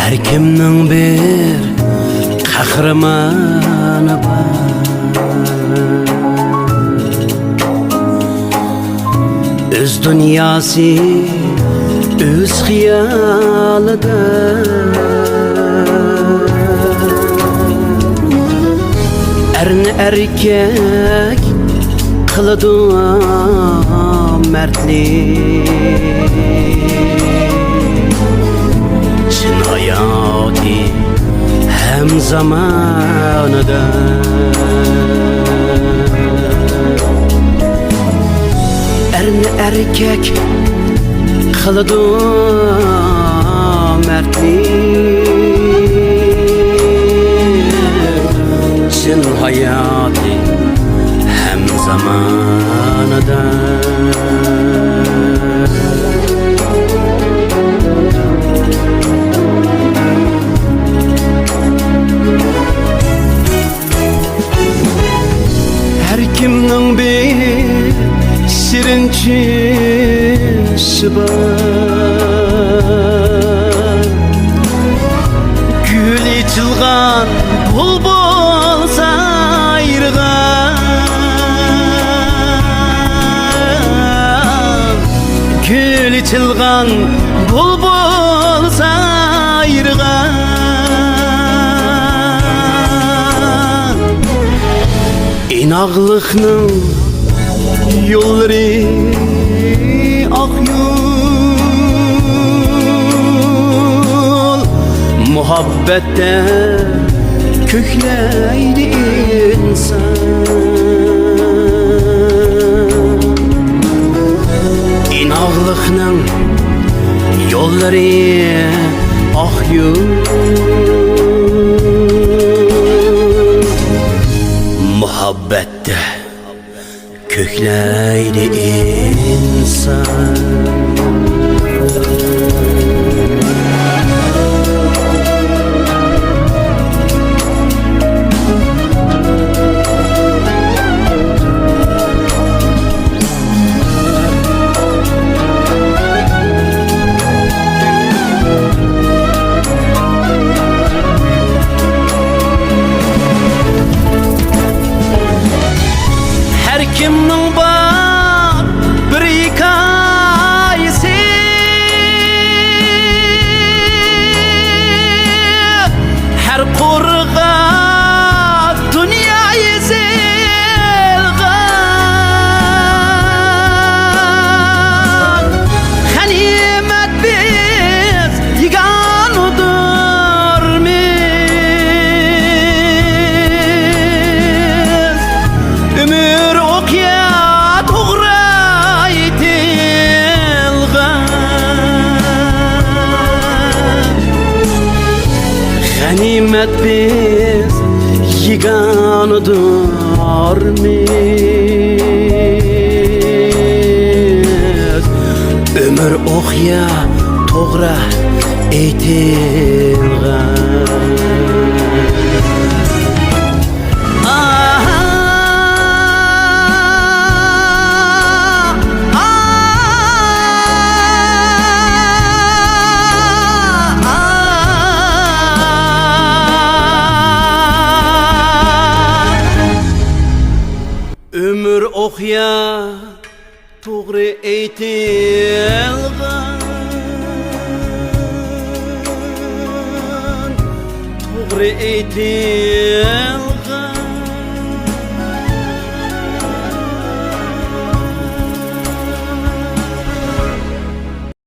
Her kimning bir qahramoni bor. Öz dunyosi, öz xiyolida erni erkak qiladi mardlik. Chin hayoti hem zamanida erni erkak qiladi mardlik. Chin hayoti hem zamanida her kimning bir sirinchisi bor. Gül ichilgan bulbul sayrgan, gül ichilgan bulbul sayrgan. İnaqlıqның yolları ak yol, muhabbette kökleydi insan. İnaqlıqның yolları ak yol, muhabbette kökleydi insan. Kimning bor bir hikoyasi, har qo'rg'a dunyoyi zelg'an. G'animat biz yeganudurmiz. Ömür Ganimet biz yeganudurmiz. Ömür o'qya to'g'ri aytilgan. Ömür o'qya to'g'ri aytilgan, to'g'ri aytilgan.